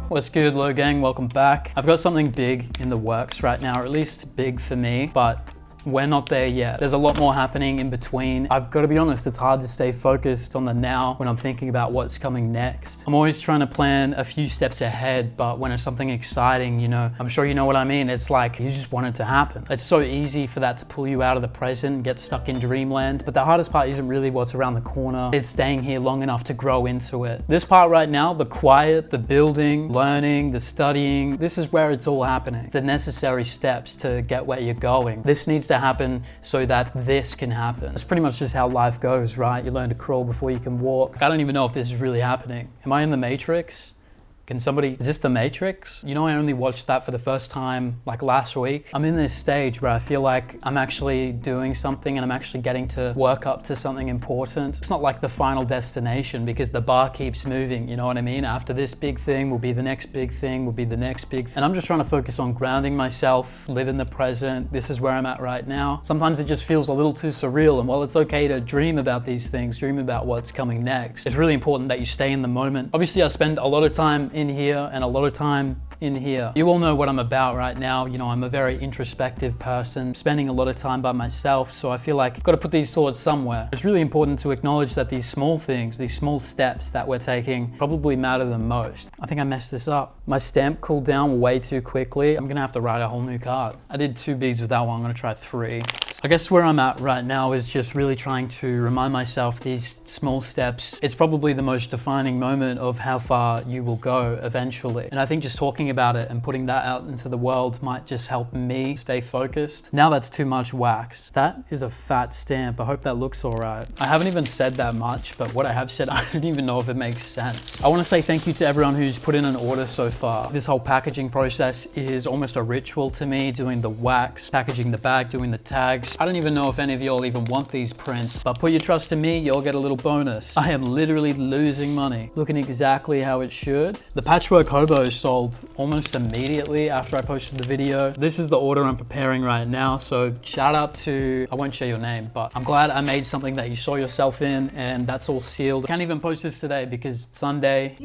What's good, Low Gang? Welcome back. I've got something big in the works right now, or at least big for me, but we're not there yet. There's a lot more happening in between. I've got to be honest, it's hard to stay focused on the now when I'm thinking about what's coming next. I'm always trying to plan a few steps ahead, but when it's something exciting, you know, I'm sure you know what I mean. It's like you just want it to happen. It's so easy for that to pull you out of the present and get stuck in dreamland. But the hardest part isn't really what's around the corner. It's staying here long enough to grow into it. This part right now, the quiet, the building, learning, the studying, this is where it's all happening. The necessary steps to get where you're going. This needs to happen so that this can happen. It's pretty much just how life goes, right? You learn to crawl before you can walk. I don't even know if this is really happening. Am I in the Matrix? Is this the Matrix? You know, I only watched that for the first time like last week. I'm in this stage where I feel like I'm actually doing something and I'm actually getting to work up to something important. It's not like the final destination because the bar keeps moving, you know what I mean? After this big thing will be the next big thing, will be the next big thing. And I'm just trying to focus on grounding myself, live in the present. This is where I'm at right now. Sometimes it just feels a little too surreal, and while it's okay to dream about these things, dream about what's coming next, it's really important that you stay in the moment. Obviously, I spend a lot of time in here and a lot of time in here. You all know what I'm about right now. You know, I'm a very introspective person, spending a lot of time by myself, so I feel like I've got to put these thoughts somewhere. It's really important to acknowledge that these small things, these small steps that we're taking probably matter the most. I think I messed this up. My stamp cooled down way too quickly. I'm gonna have to write a whole new card. I did 2 beads with that one, I'm gonna try 3. I guess where I'm at right now is just really trying to remind myself these small steps. It's probably the most defining moment of how far you will go eventually. And I think just talking about it and putting that out into the world might just help me stay focused. Now that's too much wax. That is a fat stamp. I hope that looks all right. I haven't even said that much, but what I have said, I don't even know if it makes sense. I want to say thank you to everyone who's put in an order so far. This whole packaging process is almost a ritual to me, doing the wax, packaging the bag, doing the tags. I don't even know if any of y'all even want these prints, but put your trust in me, you'll get a little bonus. I am literally losing money. Looking exactly how it should. The patchwork hobo sold almost immediately after I posted the video. This is the order I'm preparing right now, so shout out to, I won't share your name, but I'm glad I made something that you saw yourself in, and that's all sealed. I can't even post this today because it's Sunday.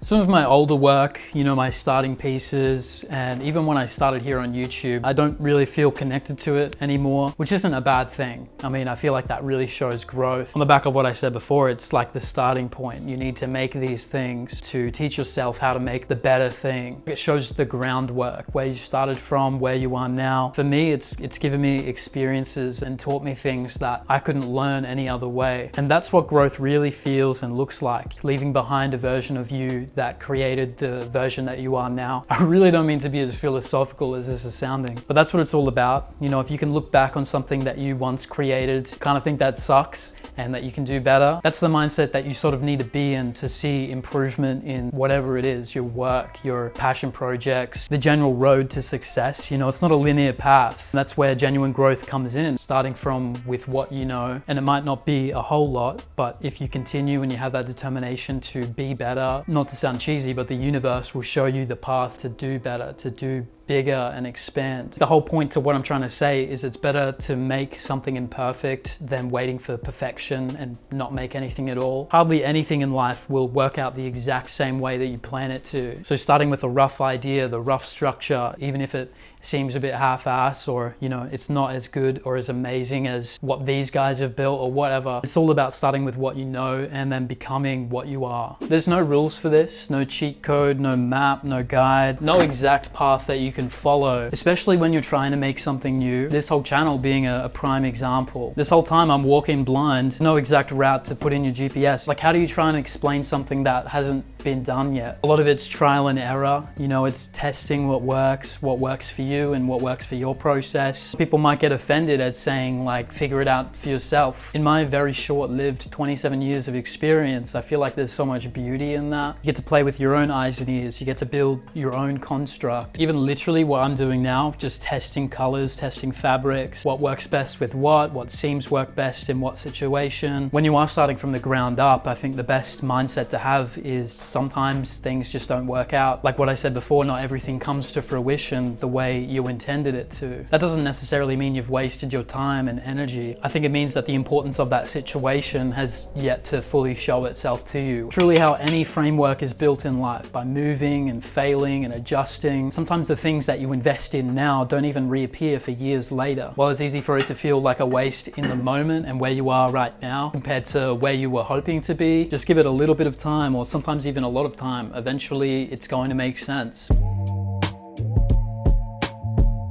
Some of my older work, you know, my starting pieces, and even when I started here on YouTube, I don't really feel connected to it anymore, which isn't a bad thing. I mean, I feel like that really shows growth. On the back of what I said before, it's like the starting point. You need to make these things to teach yourself how to make the better thing. It shows the groundwork, where you started from, where you are now. For me, it's given me experiences and taught me things that I couldn't learn any other way. And that's what growth really feels and looks like, leaving behind a version of you that created the version that you are now. I really don't mean to be as philosophical as this is sounding, but that's what it's all about. You know, if you can look back on something that you once created, kind of think that sucks and that you can do better, that's the mindset that you sort of need to be in to see improvement in whatever it is, your work, your passion projects, the general road to success. You know, it's not a linear path. That's where genuine growth comes in, starting from with what you know. And it might not be a whole lot, but if you continue and you have that determination to be better, not to sound cheesy, but the universe will show you the path to do better, to do bigger and expand. The whole point to what I'm trying to say is it's better to make something imperfect than waiting for perfection and not make anything at all. Hardly anything in life will work out the exact same way that you plan it to. So starting with a rough idea, the rough structure, even if it seems a bit half-ass or, you know, it's not as good or as amazing as what these guys have built or whatever. It's all about starting with what you know and then becoming what you are. There's no rules for this, no cheat code, no map, no guide, no exact path that you can follow, especially when you're trying to make something new. This whole channel being a prime example. This whole time I'm walking blind, no exact route to put in your GPS. Like, how do you try and explain something that hasn't been done yet? A lot of it's trial and error. You know, it's testing what works for you and what works for your process. People might get offended at saying like, figure it out for yourself. In my very short-lived 27 years of experience, I feel like there's so much beauty in that. You get to play with your own eyes and ears. You get to build your own construct. Even literally what I'm doing now, just testing colors, testing fabrics, what works best with what seems work best in what situation. When you are starting from the ground up, I think the best mindset to have is sometimes things just don't work out. Like what I said before, not everything comes to fruition the way way you intended it to. That doesn't necessarily mean you've wasted your time and energy. I think it means that the importance of that situation has yet to fully show itself to you. Truly how any framework is built in life, by moving and failing and adjusting. Sometimes the things that you invest in now don't even reappear for years later. While it's easy for it to feel like a waste in the moment and where you are right now compared to where you were hoping to be, just give it a little bit of time, or sometimes even a lot of time. Eventually it's going to make sense.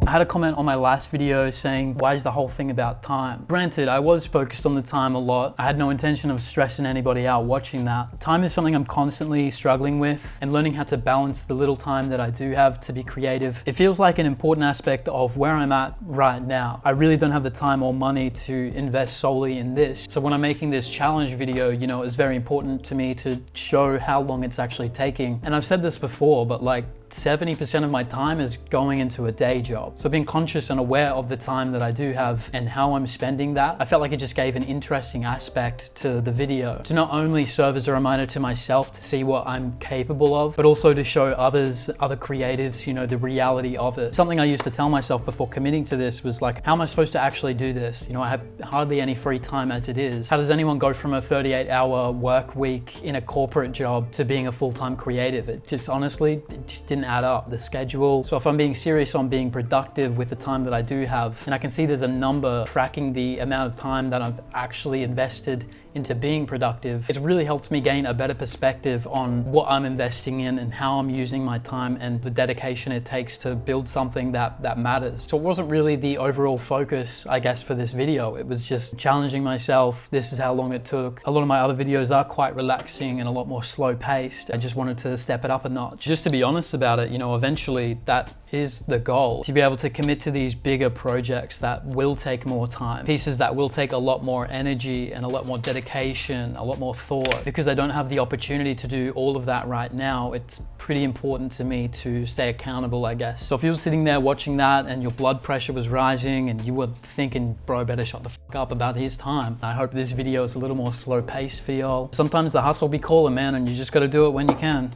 I had a comment on my last video saying, why is the whole thing about time? Granted, I was focused on the time a lot. I had no intention of stressing anybody out watching that. Time is something I'm constantly struggling with, and learning how to balance the little time that I do have to be creative. It feels like an important aspect of where I'm at right now. I really don't have the time or money to invest solely in this. So when I'm making this challenge video, you know, it's very important to me to show how long it's actually taking. And I've said this before, but like 70% of my time is going into a day job. So being conscious and aware of the time that I do have and how I'm spending that, I felt like it just gave an interesting aspect to the video, to not only serve as a reminder to myself to see what I'm capable of, but also to show others, other creatives, you know, the reality of it. Something I used to tell myself before committing to this was like, how am I supposed to actually do this? You know, I have hardly any free time as it is. How does anyone go from a 38-hour work week in a corporate job to being a full-time creative? It just honestly, it just didn't add up, the schedule. So if I'm being serious on being productive with the time that I do have, and I can see there's a number tracking the amount of time that I've actually invested into being productive, it's really helped me gain a better perspective on what I'm investing in and how I'm using my time and the dedication it takes to build something that matters. So it wasn't really the overall focus, I guess, for this video. It was just challenging myself. This is how long it took. A lot of my other videos are quite relaxing and a lot more slow paced. I just wanted to step it up a notch. Just to be honest about it, you know, eventually that is the goal, to be able to commit to these bigger projects that will take more time, pieces that will take a lot more energy and a lot more dedication, a lot more thought. Because I don't have the opportunity to do all of that right now, it's pretty important to me to stay accountable, I guess. So if you were sitting there watching that and your blood pressure was rising and you were thinking, bro, better shut the fuck up about his time, I hope this video is a little more slow paced for y'all. Sometimes the hustle be calling, man, and you just gotta do it when you can.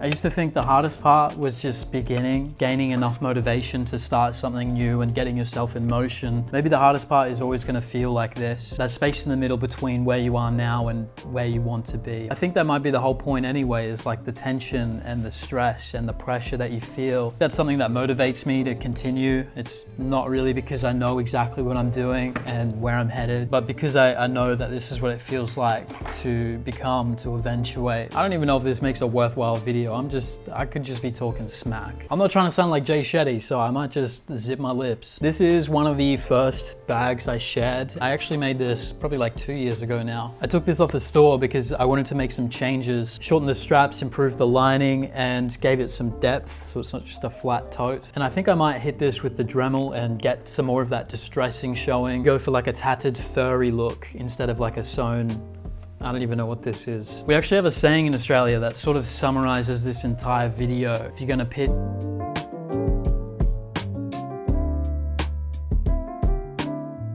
I used to think the hardest part was just beginning, gaining enough motivation to start something new and getting yourself in motion. Maybe the hardest part is always going to feel like this, that space in the middle between where you are now and where you want to be. I think that might be the whole point anyway, is like the tension and the stress and the pressure that you feel. That's something that motivates me to continue. It's not really because I know exactly what I'm doing and where I'm headed, but because I know that this is what it feels like to become, to eventuate. I don't even know if this makes a worthwhile video. I could just be talking smack. I'm not trying to sound like Jay Shetty, so I might just zip my lips. This is one of the first bags I shared. I actually made this probably like 2 years ago now. I took this off the store because I wanted to make some changes, shorten the straps, improve the lining, and gave it some depth so it's not just a flat tote. And I think I might hit this with the Dremel and get some more of that distressing showing, go for like a tattered furry look instead of like a sewn, I don't even know what this is. We actually have a saying in Australia that sort of summarizes this entire video. If you're gonna pitch